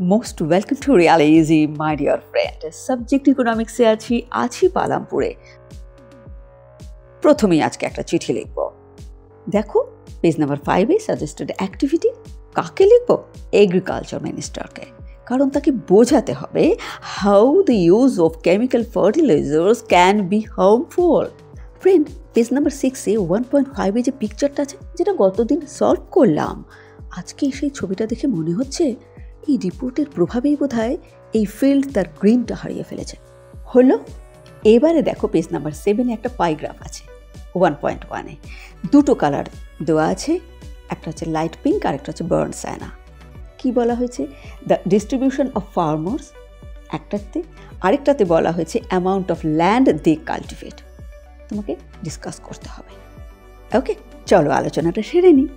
Most welcome to Really Easy, my dear friend. Subject Economics এ আছি পালামপুরে। প্রথমেই আজকে একটা চিঠি লিখব। দেখো পেজ নাম্বার 5 এ সাজেস্টেড অ্যাক্টিভিটি কাকে লিখব? এগ্রিকালচার মিনিস্টারকে। কারণ তাকে বোঝাতে হবে how the use of chemical fertilisers can be harmful. Friend, page number 6 এ 1.5 এ যে পিকচারটা আছে যেটা গতদিন সলভ করলাম, আজকে সেই ছবিটা দেখে মনে হচ্ছে এই রিপোর্টের প্রভাবেই বোধহয় এই ফিল্ড তার গ্রিনটা হারিয়ে ফেলেছে। হলো, এবারে দেখো পেজ নাম্বার 7 এ একটা পাইগ্রাফ আছে 1.1 এ। দুটো কালার দেওয়া আছে, একটা হচ্ছে লাইট পিঙ্ক আর একটা হচ্ছে বার্ন সায়ানা। কি বলা হয়েছে? দ্য ডিস্ট্রিবিউশন অফ ফার্মার্স একটাতে, আরেকটাতে বলা হয়েছে amount of land they cultivate. তোমাকে ডিসকাস করতে হবে। ওকে, চলো আলোচনাটা সেরে নিই।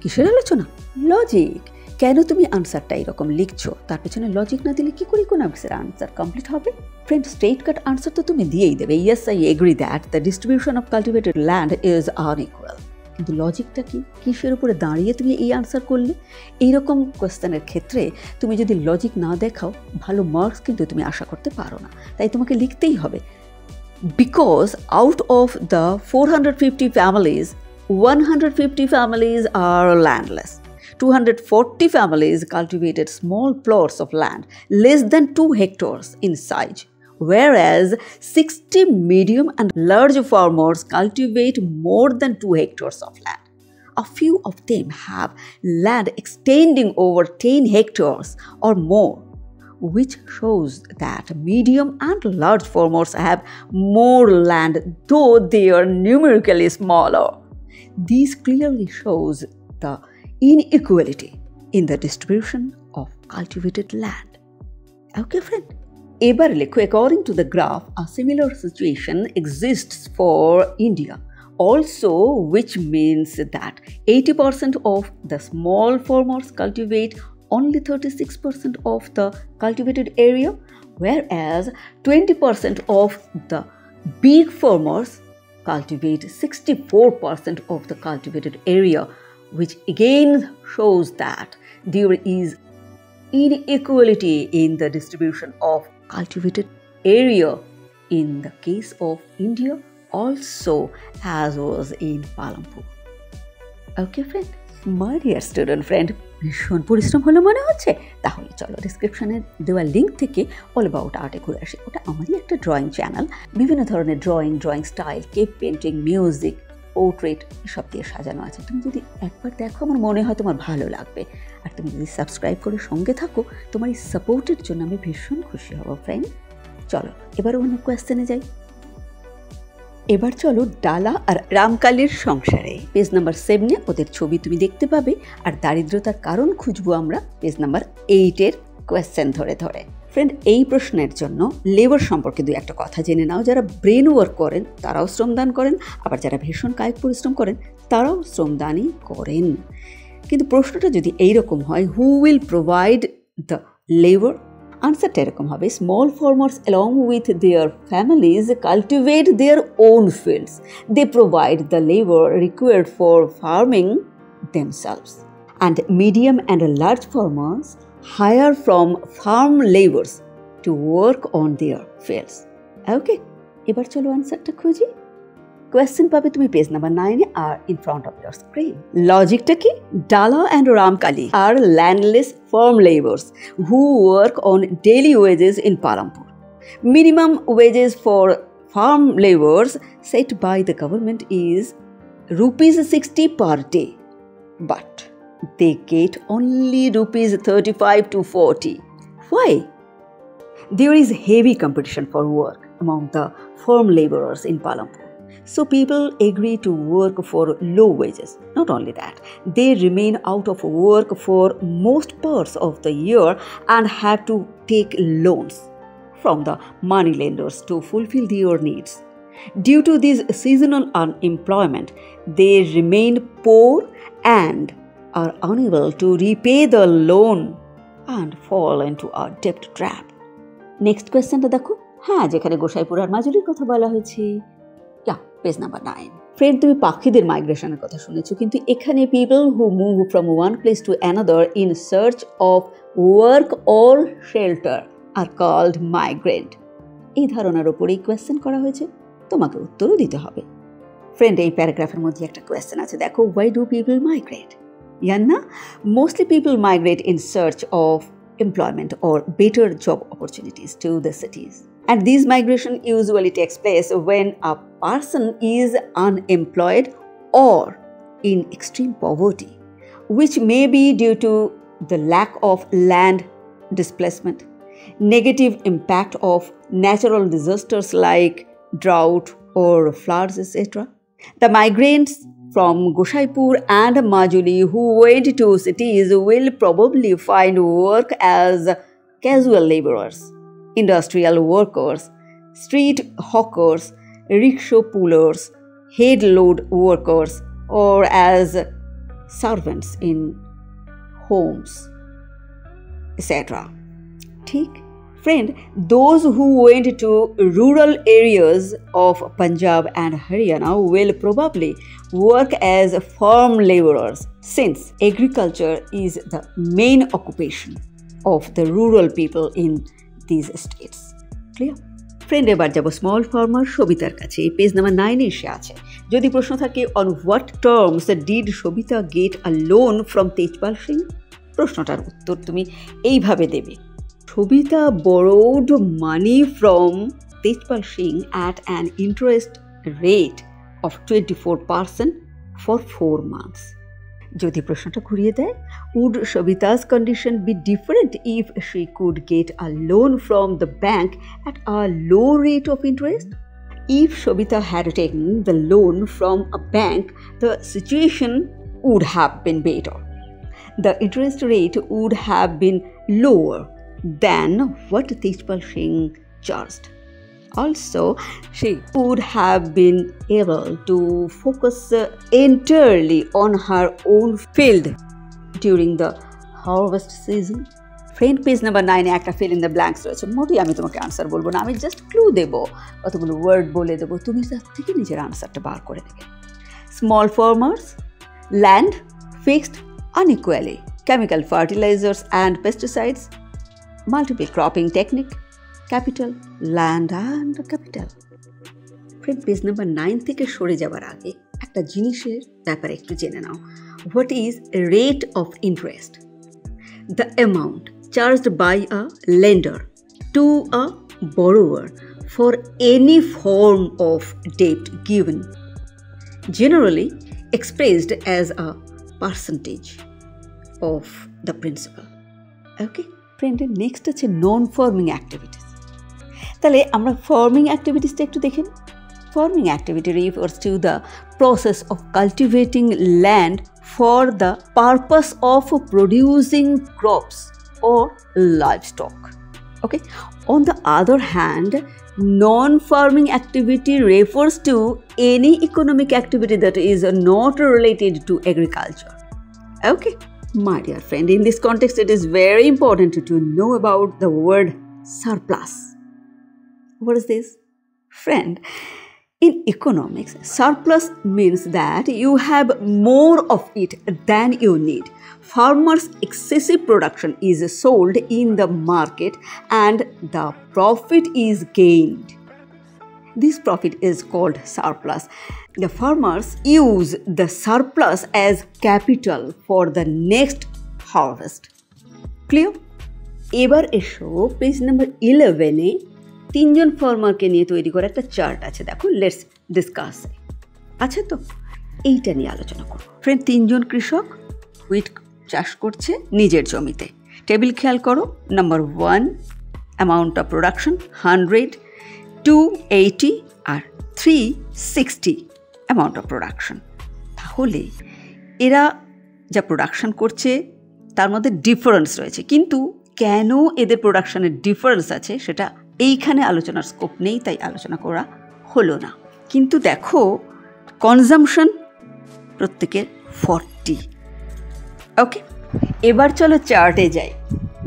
কিসের আলোচনা? লজিক। কেন তুমি আনসারটা এরকম লিখছো, তার পেছনে লজিক না দিলে কি করে ইকোনমিক্সের আনসার কমপ্লিট হবে? ফ্রেন্ড, স্ট্রেট কাট আনসার তো তুমি দিয়েই দেবে, yes I agree that the distribution of cultivated land is unequal. কিন্তু লজিকটা কি? কিসের উপরে দাঁড়িয়ে তুমি এই আনসার করলে? এইরকম কোয়েশ্চেনের ক্ষেত্রে তুমি যদি লজিক না দেখাও, ভালো মার্কস কিন্তু তুমি আশা করতে পারো না। তাই তোমাকে লিখতেই হবে, because out of the 450 families, 150 families are landless. 240 families cultivated small plots of land less than 2 hectares in size, whereas 60 medium and large farmers cultivate more than 2 hectares of land. A few of them have land extending over 10 hectares or more, which shows that medium and large farmers have more land though they are numerically smaller. This clearly shows the inequality in the distribution of cultivated land. Okay, friend? এবার লেখো, according to the graph, a similar situation exists for India also, which means that 80% of the small farmers cultivate only 36% of the cultivated area, whereas 20% of the big farmers cultivate 64% of the cultivated area, which again shows that there is inequality in the distribution of cultivated area in the case of India also as was in Palampur. Okay, friend? My dear student friend, ভীষণ পরিশ্রম হলো মনে হচ্ছে? তাহলে চলো ডিসক্রিপশনে দেওয়া link থেকে অল অ্যাবাউট আর্টে ঘুরে আসি। ওটা আমারই একটা ড্রয়িং চ্যানেল, বিভিন্ন ধরনের ড্রয়িং স্টাইল, কেপ পেন্টিং, মিউজিক, পোর্ট্রেট এসব দিয়ে সাজানো আছে। তুমি যদি একবার দেখো, আমার মনে হয় তোমার ভালো লাগবে। আর তুমি যদি সাবস্ক্রাইব করে সঙ্গে থাকো, তোমার এই সাপোর্টের জন্য আমি ভীষণ খুশি হব ফ্রেন্ড। চলো এবার অন্য কোয়েশ্চেনে যাই। এবার চলো ডালা আর রামকালীর সংসারে। পেজ নাম্বার 7 এ ওদের ছবি তুমি দেখতে পাবে, আর দারিদ্রতার কারণ খুঁজবো আমরা পেজ নাম্বার 8 এর কোয়েশ্চেন ধরে ধরে। ফ্রেন্ড, এই প্রশ্নের জন্য লেবার সম্পর্কে দুই একটা কথা জেনে নাও। যারা ব্রেন ওয়ার্ক করেন তারাও শ্রমদান করেন, আবার যারা ভীষণ কায়িক পরিশ্রম করেন তারাও শ্রমদানই করেন। কিন্তু প্রশ্নটা যদি এইরকম হয়, who will provide the labour? আনসারটা এরকম হবে, small farmers along with their families cultivate their own fields. They provide the labor required for farming themselves. And medium and large farmers hire from farm laborers to work on their fields. Okay, এবার চলো আনসারটা খুঁজি। Question পাবে তুমি page number 9 এ আর in front of your screen. লজিকটা কি? Dala and Ramkali are landless farm labourers who work on daily wages in Palampur. Minimum wages for farm labourers set by the government is ₹60 per day, but they get only ₹35 to 40. Why? There is heavy competition for work among the farm laborers in Palampur. So people agree to work for low wages. Not only that, they remain out of work for most parts of the year and have to take loans from the money lenders to fulfill their needs. Due to this seasonal unemployment, they remain poor and are unable to repay the loan and fall into a debt trap. Next question টা দেখো। হ্যাঁ, যেখানে গোসাইপুর আর মাজুলির কথা বলা হয়েছে। Page number 9। Friend, তুমি পাখিদের মাইগ্রেশনের কথা শুনেছো, কিন্তু এখানে people who move from one place to another in search of work or shelter are called migrant. এই ধারণার উপরেই কোয়েশ্চেন করা হয়েছে, তোমাকে উত্তরও দিতে হবে। ফ্রেন্ড, এই প্যারাগ্রাফের মধ্যে একটা কোয়েশ্চেন আছে, দেখো, why do people migrate? Yanna, mostly people migrate in search of employment or better job opportunities to the cities. And this migration usually takes place when a person is unemployed or in extreme poverty, which may be due to the lack of land displacement, negative impact of natural disasters like drought or floods, etc. The migrants from Goshaipur and Majuli who went to cities will probably find work as casual laborers, industrial workers, street hawkers, rickshaw pullers, head load workers, or as servants in homes, etc. ठीक? Friend, those who went to rural areas of Punjab and Haryana will probably work as farm laborers, since agriculture is the main occupation of the rural people in these states. Clear? Friend, এবার যাব small farmer সবিতার কাছে। এই page number 9 এসে আছে। যদি প্রশ্ন থাকে, on what terms did Sabita get a loan from Tejpal Singh, প্রশ্নটার উত্তর তুমি এইভাবে দেবে, Sobita borrowed money from Tejpal Singh at an interest rate of 24% for 4 months. যদি প্রশ্নটা ঘুরিয়ে দেয়, would Sobita's condition be different if she could get a loan from the bank at a low rate of interest? If Sobita had taken the loan from a bank, the situation would have been better. The interest rate would have been lower than what Tejpal Singh charged. Also, she would have been able to focus entirely on her own field during the harvest season. Friend, page number 9 এ একটা fill in the blanks রয়েছে। মোটেই আমি তোমাকে answer বলবো না, আমি just clue দেবো, কতগুলো ওয়ার্ড বলে দেবো, তুমি তার থেকে নিজের আনসারটা বার করে নেবে। Small farmers, land fixed unequally, chemical fertilizers and pesticides, multiple cropping technique, capital, land and capital. Friend, page number 9 থেকে সরে যাওয়ার আগে একটা জিনিসের ব্যাপারে একটু জেনে নাও। What is rate of interest? The amount charged by a lender to a borrower for any form of debt given, generally expressed as a percentage of the principal. Okay? Friend, next হচ্ছে নন farming activities. তাহলে আমরা farming অ্যাক্টিভিটিসটা একটু দেখে নিই। Farming activity refers to the process of cultivating land for the purpose of producing crops or livestock. Okay. On the other hand, non-farming activity refers to any economic activity that is not related to agriculture. Okay. My dear friend, in this context, it is very important to know about the word surplus. What is this? Friend, in economics, surplus means that you have more of it than you need. Farmers' excessive production is sold in the market and the profit is gained. This profit is called surplus. The farmers use the surplus as capital for the next harvest. Clear? এবার এসো page number 11 এ তিনজন ফার্মারকে নিয়ে তৈরি করা একটা chart আছে, দেখো, let's discuss. আচ্ছা, তো এইটা নিয়ে আলোচনা করব। ফ্রেন্ড, তিনজন কৃষক হুইট চাষ করছে নিজের জমিতে। টেবিল খেয়াল করো। নাম্বার 1, অ্যামাউন্ট অফ প্রোডাকশন 100, 280 আর 360 অ্যামাউন্ট অফ প্রোডাকশন। তাহলে এরা যা প্রোডাকশন করছে তার মধ্যে ডিফারেন্স রয়েছে, কিন্তু কেন এদের প্রোডাকশনের ডিফারেন্স আছে সেটা এইখানে আলোচনার স্কোপ নেই, তাই আলোচনা করা হলো না। কিন্তু দেখো, কনজাম্পশন প্রত্যেকের 40। ওকে, এবার চলো চার্টে যাই।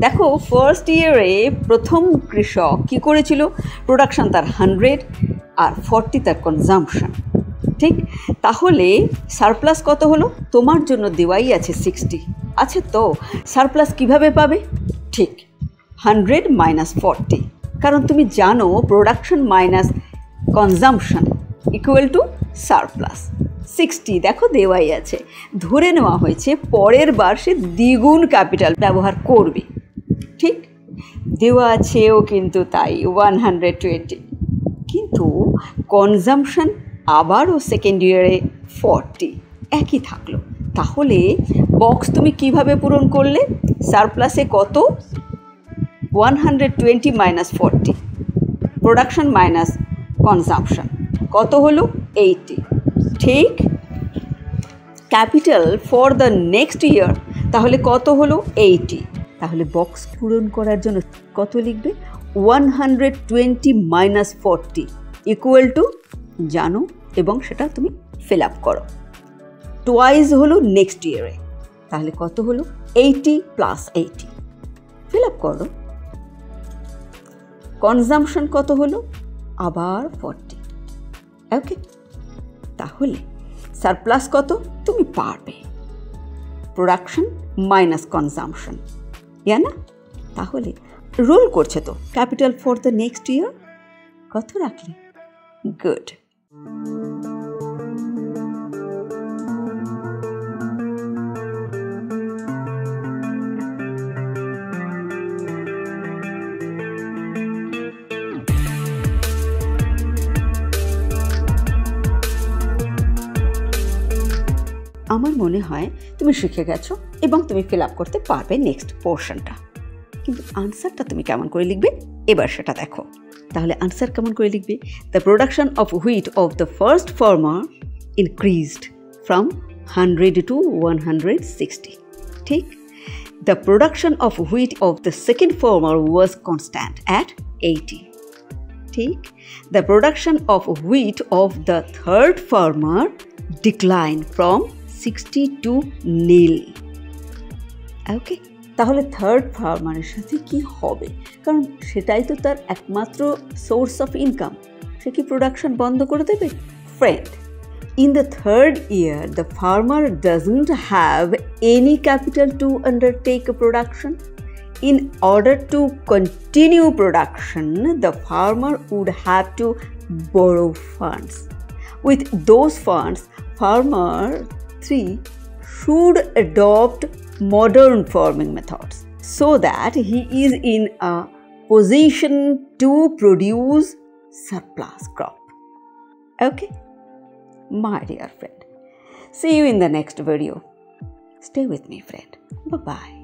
দেখো, ফার্স্ট ইয়ারে প্রথম কৃষক কী করেছিল, প্রোডাকশন তার 100 আর 40 তার কনজাম্পশন। ঠিক, তাহলে সারপ্লাস কত হলো? তোমার জন্য দেওয়াই আছে 60। আচ্ছা, তো সারপ্লাস কিভাবে পাবে? ঠিক 100 মাইনাস 40, কারণ তুমি জানো production minus consumption equal to surplus. 60 দেখো দেওয়াই আছে, ধরে নেওয়া হয়েছে পরের বার সে দ্বিগুণ ক্যাপিটাল ব্যবহার করবে। ঠিক দেওয়া আছেও কিন্তু তাই 120, কিন্তু কনজাম্পশন আবারও সেকেন্ড ইয়ারে 40 একই থাকলো। তাহলে বক্স তুমি কিভাবে পূরণ করলে? সারপ্লাসে কত? 120 মাইনাস 40, প্রোডাকশন মাইনাস কনজাম্পশন কত হলো? 80। ঠিক capital for the next year তাহলে কত হলো? 80। তাহলে বক্স পূরণ করার জন্য কত লিখবে? 120 মাইনাস 40 ইকুয়াল টু জানো, এবং সেটা তুমি ফিল আপ করো। টোয়াইস হলো নেক্সট ইয়ারে, তাহলে কত হলো? 80 প্লাস 80, ফিল আপ করো। কনজাম্পশন কত হলো? আবার 40। ওকে, তাহলে সারপ্লাস কত তুমি পারবে? প্রোডাকশন মাইনাস কনজাম্পশন, ইয়া না? তাহলে রোল করছে তো, capital for the next year কত রাখলে? গুড। আমার মনে হয় তুমি শিখে গেছো এবং তুমি ফিল আপ করতে পারবে নেক্সট পোর্শনটা। কিন্তু আনসারটা তুমি কেমন করে লিখবে এবার সেটা দেখো। তাহলে আনসার কেমন করে লিখবে? The production of wheat of the first farmer increased from 100 to 160। ঠিক the production of wheat of the second farmer was constant at 80। ঠিক the production of wheat of the third farmer decline from 60 to 0। ওকে, তাহলে third ফার্মারের সাথে কি হবে? কারণ সেটাই তো তার একমাত্র সোর্স অফ ইনকাম, সে কি প্রোডাকশন বন্ধ করে দেবে? Friend, in the third year the farmer doesn't have any capital two undertake production. In order to continue production, the farmer would have to borrow funds. With those funds, farmer 3 should adopt modern farming methods so that he is in a position to produce surplus crop. Okay, my dear friend. See you in the next video. Stay with me, friend. Bye-bye.